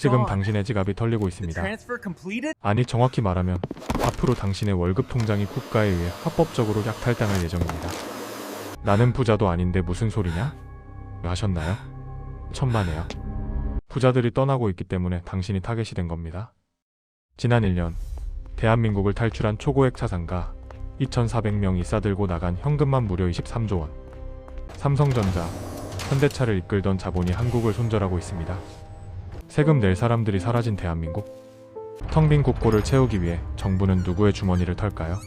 지금 당신의 지갑이 털리고 있습니다. 아니, 정확히 말하면 앞으로 당신의 월급 통장이 국가에 의해 합법적으로 약탈당할 예정입니다. 나는 부자도 아닌데 무슨 소리냐? 하셨나요? 천만에요. 부자들이 떠나고 있기 때문에 당신이 타겟이 된 겁니다. 지난 1년 대한민국을 탈출한 초고액 자산가 2,400명이 싸들고 나간 현금만 무려 23조 원. 삼성전자, 현대차를 이끌던 자본이 한국을 손절하고 있습니다. 세금 낼 사람들이 사라진 대한민국. 텅 빈 국고를 채우기 위해 정부는 누구의 주머니를 털까요?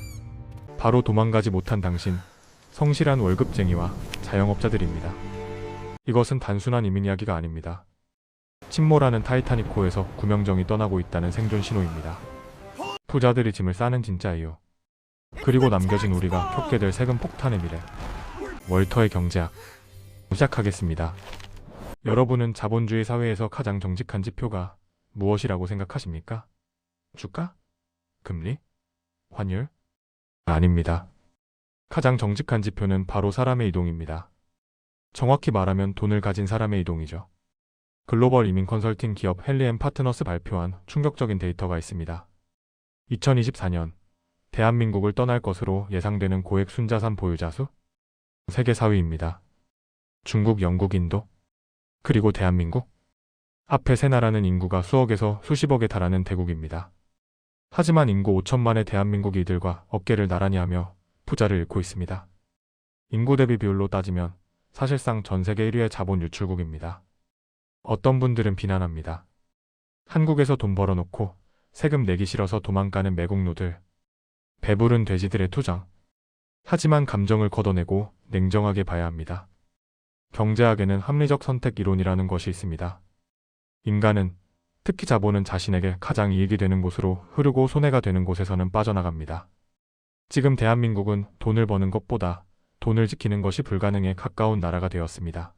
바로 도망가지 못한 당신, 성실한 월급쟁이와 자영업자들입니다. 이것은 단순한 이민 이야기가 아닙니다. 침몰하는 타이타닉호에서 구명정이 떠나고 있다는 생존 신호입니다. 부자들이 짐을 싸는 진짜 이유. 그리고 남겨진 우리가 겪게 될 세금 폭탄의 미래. 월터의 경제학 시작하겠습니다. 여러분은 자본주의 사회에서 가장 정직한 지표가 무엇이라고 생각하십니까? 주가? 금리? 환율? 아닙니다. 가장 정직한 지표는 바로 사람의 이동입니다. 정확히 말하면 돈을 가진 사람의 이동이죠. 글로벌 이민 컨설팅 기업 헨리앤파트너스 발표한 충격적인 데이터가 있습니다. 2024년 대한민국을 떠날 것으로 예상되는 고액 순자산 보유자 수? 세계 4위입니다. 중국, 영국, 인도, 그리고 대한민국? 앞에 세 나라는 인구가 수억에서 수십억에 달하는 대국입니다. 하지만 인구 5천만의 대한민국이 이들과 어깨를 나란히 하며 부자를 잃고 있습니다. 인구 대비 비율로 따지면 사실상 전 세계 1위의 자본 유출국입니다. 어떤 분들은 비난합니다. 한국에서 돈 벌어놓고 세금 내기 싫어서 도망가는 매국노들, 배부른 돼지들의 투정. 하지만 감정을 걷어내고 냉정하게 봐야 합니다. 경제학에는 합리적 선택 이론이라는 것이 있습니다. 인간은, 특히 자본은 자신에게 가장 이익이 되는 곳으로 흐르고 손해가 되는 곳에서는 빠져나갑니다. 지금 대한민국은 돈을 버는 것보다 돈을 지키는 것이 불가능에 가까운 나라가 되었습니다.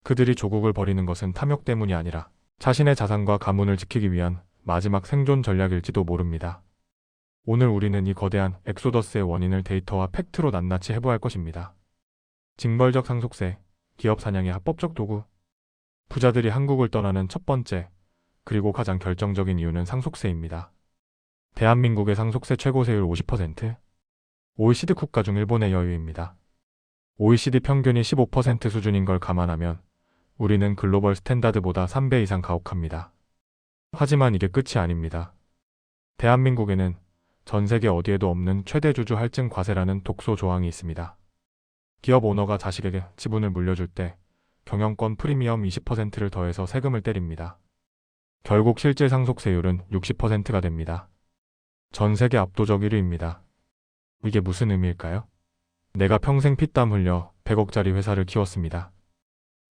그들이 조국을 버리는 것은 탐욕 때문이 아니라 자신의 자산과 가문을 지키기 위한 마지막 생존 전략일지도 모릅니다. 오늘 우리는 이 거대한 엑소더스의 원인을 데이터와 팩트로 낱낱이 해부할 것입니다. 징벌적 상속세, 기업 사냥의 합법적 도구. 부자들이 한국을 떠나는 첫 번째, 그리고 가장 결정적인 이유는 상속세입니다. 대한민국의 상속세 최고세율 50%, OECD 국가 중 일본의 여유입니다. OECD 평균이 15% 수준인 걸 감안하면 우리는 글로벌 스탠다드보다 3배 이상 가혹합니다. 하지만 이게 끝이 아닙니다. 대한민국에는 전 세계 어디에도 없는 최대 주주 할증 과세라는 독소 조항이 있습니다. 기업 오너가 자식에게 지분을 물려줄 때 경영권 프리미엄 20%를 더해서 세금을 때립니다. 결국 실질 상속세율은 60%가 됩니다. 전 세계 압도적 1위입니다. 이게 무슨 의미일까요? 내가 평생 피땀 흘려 100억짜리 회사를 키웠습니다.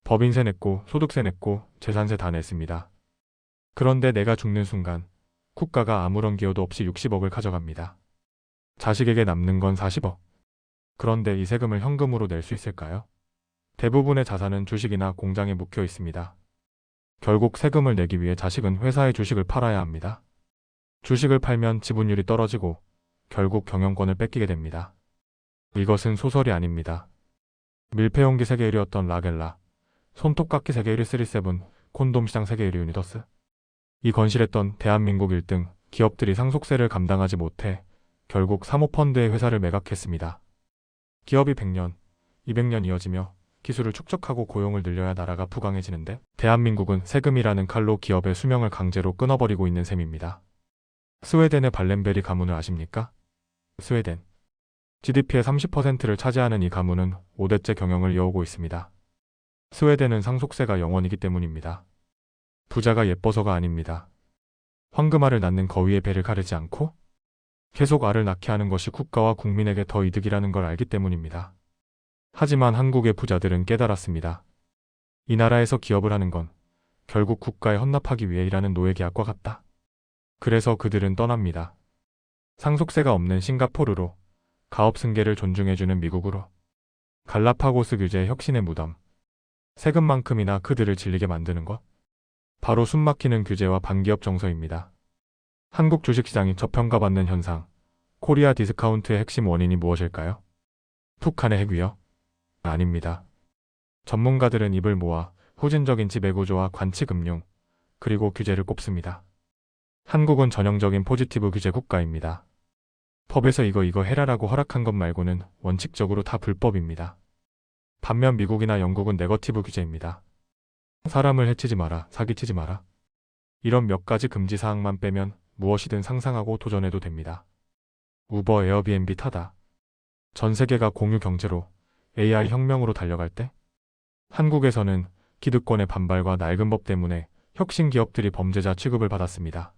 법인세 냈고 소득세 냈고 재산세 다 냈습니다. 그런데 내가 죽는 순간 국가가 아무런 기여도 없이 60억을 가져갑니다. 자식에게 남는 건 40억. 그런데 이 세금을 현금으로 낼 수 있을까요? 대부분의 자산은 주식이나 공장에 묵혀 있습니다. 결국 세금을 내기 위해 자식은 회사의 주식을 팔아야 합니다. 주식을 팔면 지분율이 떨어지고 결국 경영권을 뺏기게 됩니다. 이것은 소설이 아닙니다. 밀폐용기 세계 1위였던 라겔라, 손톱깎이 세계 1위 37, 콘돔 시장 세계 1위 유니더스. 이 건실했던 대한민국 1등 기업들이 상속세를 감당하지 못해 결국 사모펀드의 회사를 매각했습니다. 기업이 100년, 200년 이어지며 기술을 축적하고 고용을 늘려야 나라가 부강해지는데 대한민국은 세금이라는 칼로 기업의 수명을 강제로 끊어버리고 있는 셈입니다. 스웨덴의 발렌베리 가문을 아십니까? 스웨덴. GDP의 30%를 차지하는 이 가문은 5대째 경영을 이어오고 있습니다. 스웨덴은 상속세가 0원이기 때문입니다. 부자가 예뻐서가 아닙니다. 황금알을 낳는 거위의 배를 가르지 않고 계속 알을 낳게 하는 것이 국가와 국민에게 더 이득이라는 걸 알기 때문입니다. 하지만 한국의 부자들은 깨달았습니다. 이 나라에서 기업을 하는 건 결국 국가에 헌납하기 위해 일하는 노예계약과 같다. 그래서 그들은 떠납니다. 상속세가 없는 싱가포르로, 가업 승계를 존중해주는 미국으로. 갈라파고스 규제의 혁신의 무덤. 세금만큼이나 그들을 질리게 만드는 것? 바로 숨막히는 규제와 반기업 정서입니다. 한국 주식시장이 저평가받는 현상, 코리아 디스카운트의 핵심 원인이 무엇일까요? 북한의 핵위협? 아닙니다. 전문가들은 입을 모아 후진적인 지배구조와 관치금융, 그리고 규제를 꼽습니다. 한국은 전형적인 포지티브 규제 국가입니다. 법에서 이거 해라라고 허락한 것 말고는 원칙적으로 다 불법입니다. 반면 미국이나 영국은 네거티브 규제입니다. 사람을 해치지 마라, 사기치지 마라. 이런 몇 가지 금지 사항만 빼면 무엇이든 상상하고 도전해도 됩니다. 우버, 에어비앤비 타다. 전 세계가 공유 경제로 AI 혁명으로 달려갈 때 한국에서는 기득권의 반발과 낡은 법 때문에 혁신 기업들이 범죄자 취급을 받았습니다.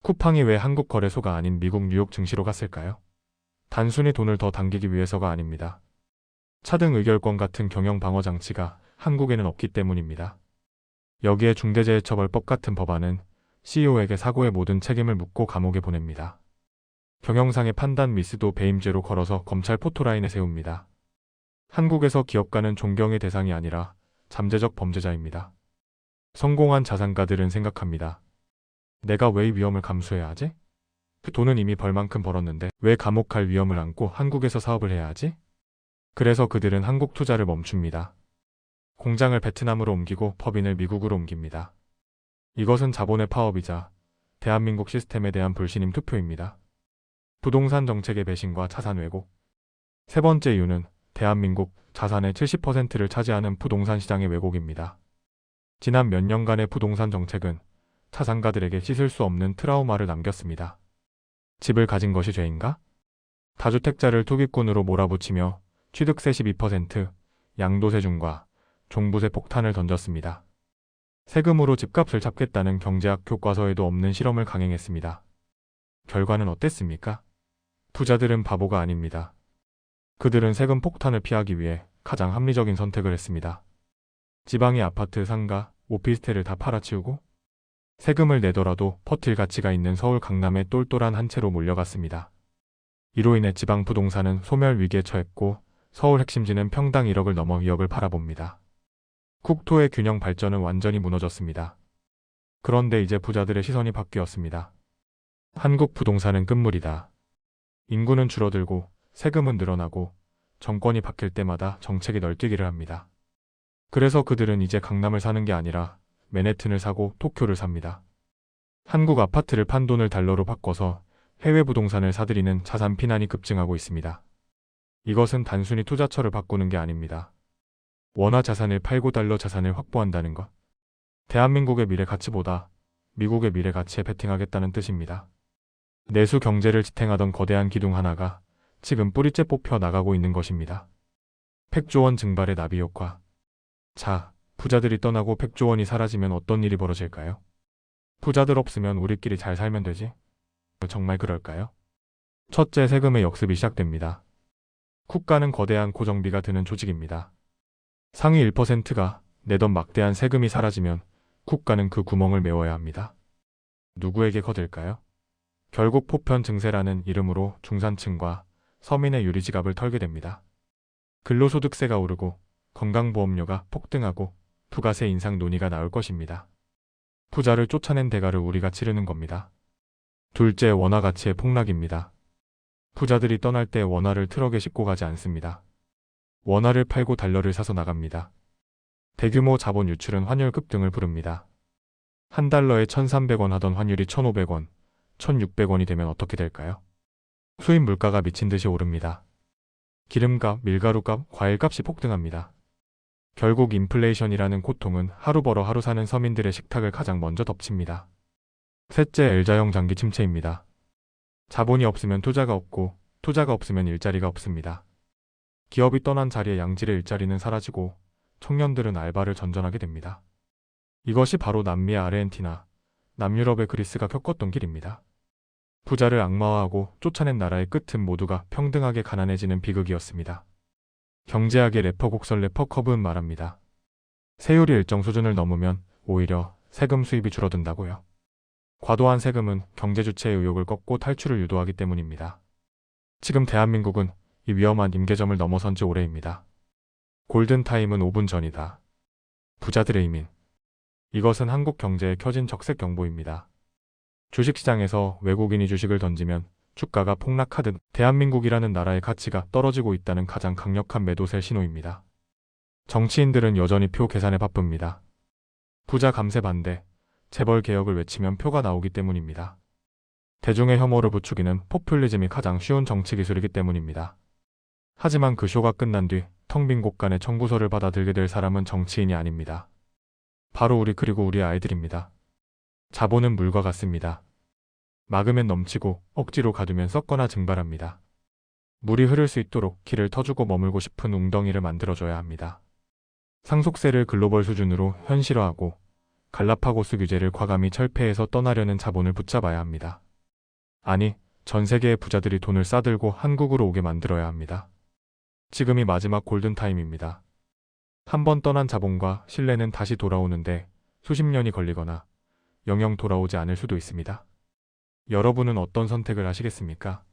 쿠팡이 왜 한국 거래소가 아닌 미국 뉴욕 증시로 갔을까요? 단순히 돈을 더 당기기 위해서가 아닙니다. 차등 의결권 같은 경영 방어 장치가 한국에는 없기 때문입니다. 여기에 중대재해처벌법 같은 법안은 CEO에게 사고의 모든 책임을 묻고 감옥에 보냅니다. 경영상의 판단 미스도 배임죄로 걸어서 검찰 포토라인에 세웁니다. 한국에서 기업가는 존경의 대상이 아니라 잠재적 범죄자입니다. 성공한 자산가들은 생각합니다. 내가 왜 이 위험을 감수해야 하지? 그 돈은 이미 벌만큼 벌었는데 왜 감옥 갈 위험을 안고 한국에서 사업을 해야 하지? 그래서 그들은 한국 투자를 멈춥니다. 공장을 베트남으로 옮기고 법인을 미국으로 옮깁니다. 이것은 자본의 파업이자 대한민국 시스템에 대한 불신임 투표입니다. 부동산 정책의 배신과 자산 왜곡. 세 번째 이유는 대한민국 자산의 70%를 차지하는 부동산 시장의 왜곡입니다. 지난 몇 년간의 부동산 정책은 자산가들에게 씻을 수 없는 트라우마를 남겼습니다. 집을 가진 것이 죄인가? 다주택자를 투기꾼으로 몰아붙이며 취득세 12%, 양도세 중과 종부세 폭탄을 던졌습니다. 세금으로 집값을 잡겠다는 경제학 교과서에도 없는 실험을 강행했습니다. 결과는 어땠습니까? 부자들은 바보가 아닙니다. 그들은 세금 폭탄을 피하기 위해 가장 합리적인 선택을 했습니다. 지방의 아파트, 상가, 오피스텔을 다 팔아치우고 세금을 내더라도 버틸 가치가 있는 서울 강남에 똘똘한 한 채로 몰려갔습니다. 이로 인해 지방 부동산은 소멸 위기에 처했고 서울 핵심지는 평당 1억을 넘어 2억을 팔아봅니다. 국토의 균형 발전은 완전히 무너졌습니다. 그런데 이제 부자들의 시선이 바뀌었습니다. 한국 부동산은 끝물이다. 인구는 줄어들고 세금은 늘어나고 정권이 바뀔 때마다 정책이 널뛰기를 합니다. 그래서 그들은 이제 강남을 사는 게 아니라 맨해튼을 사고 도쿄를 삽니다. 한국 아파트를 판 돈을 달러로 바꿔서 해외 부동산을 사들이는 자산 피난이 급증하고 있습니다. 이것은 단순히 투자처를 바꾸는 게 아닙니다. 원화 자산을 팔고 달러 자산을 확보한다는 것. 대한민국의 미래 가치보다 미국의 미래 가치에 베팅하겠다는 뜻입니다. 내수 경제를 지탱하던 거대한 기둥 하나가 지금 뿌리째 뽑혀 나가고 있는 것입니다. 100조 원 증발의 나비 효과. 자, 부자들이 떠나고 100조 원이 사라지면 어떤 일이 벌어질까요? 부자들 없으면 우리끼리 잘 살면 되지? 정말 그럴까요? 첫째, 세금의 역습이 시작됩니다. 국가는 거대한 고정비가 드는 조직입니다. 상위 1%가 내던 막대한 세금이 사라지면 국가는 그 구멍을 메워야 합니다. 누구에게 거둘까요? 결국 포편 증세라는 이름으로 중산층과 서민의 유리지갑을 털게 됩니다. 근로소득세가 오르고 건강보험료가 폭등하고 부가세 인상 논의가 나올 것입니다. 부자를 쫓아낸 대가를 우리가 치르는 겁니다. 둘째, 원화 가치의 폭락입니다. 부자들이 떠날 때 원화를 트럭에 싣고 가지 않습니다. 원화를 팔고 달러를 사서 나갑니다. 대규모 자본 유출은 환율 급등을 부릅니다. 한 달러에 1,300원 하던 환율이 1,500원, 1,600원이 되면 어떻게 될까요? 수입 물가가 미친 듯이 오릅니다. 기름값, 밀가루값, 과일값이 폭등합니다. 결국 인플레이션이라는 고통은 하루 벌어 하루 사는 서민들의 식탁을 가장 먼저 덮칩니다. 셋째, L자형 장기 침체입니다. 자본이 없으면 투자가 없고 투자가 없으면 일자리가 없습니다. 기업이 떠난 자리에 양질의 일자리는 사라지고 청년들은 알바를 전전하게 됩니다. 이것이 바로 남미의 아르헨티나, 남유럽의 그리스가 겪었던 길입니다. 부자를 악마화하고 쫓아낸 나라의 끝은 모두가 평등하게 가난해지는 비극이었습니다. 경제학의 래퍼 곡설 래퍼 커브는 말합니다. 세율이 일정 수준을 넘으면 오히려 세금 수입이 줄어든다고요. 과도한 세금은 경제 주체의 의욕을 꺾고 탈출을 유도하기 때문입니다. 지금 대한민국은 이 위험한 임계점을 넘어선 지 오래입니다. 골든타임은 5분 전이다. 부자들의 이민. 이것은 한국 경제에 켜진 적색 경보입니다. 주식시장에서 외국인이 주식을 던지면 주가가 폭락하듯 대한민국이라는 나라의 가치가 떨어지고 있다는 가장 강력한 매도세 신호입니다. 정치인들은 여전히 표 계산에 바쁩니다. 부자 감세 반대, 재벌 개혁을 외치면 표가 나오기 때문입니다. 대중의 혐오를 부추기는 포퓰리즘이 가장 쉬운 정치 기술이기 때문입니다. 하지만 그 쇼가 끝난 뒤 텅 빈 곳간에 청구서를 받아들게 될 사람은 정치인이 아닙니다. 바로 우리 그리고 우리 아이들입니다. 자본은 물과 같습니다. 막으면 넘치고 억지로 가두면 썩거나 증발합니다. 물이 흐를 수 있도록 길을 터주고 머물고 싶은 웅덩이를 만들어줘야 합니다. 상속세를 글로벌 수준으로 현실화하고 갈라파고스 규제를 과감히 철폐해서 떠나려는 자본을 붙잡아야 합니다. 아니, 전 세계의 부자들이 돈을 싸들고 한국으로 오게 만들어야 합니다. 지금이 마지막 골든타임입니다. 한 번 떠난 자본과 신뢰는 다시 돌아오는데 수십 년이 걸리거나 영영 돌아오지 않을 수도 있습니다. 여러분은 어떤 선택을 하시겠습니까?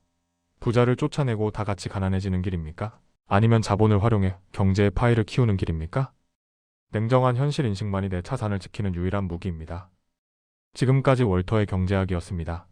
부자를 쫓아내고 다 같이 가난해지는 길입니까? 아니면 자본을 활용해 경제의 파이를 키우는 길입니까? 냉정한 현실 인식만이 내 자산을 지키는 유일한 무기입니다. 지금까지 월터의 경제학이었습니다.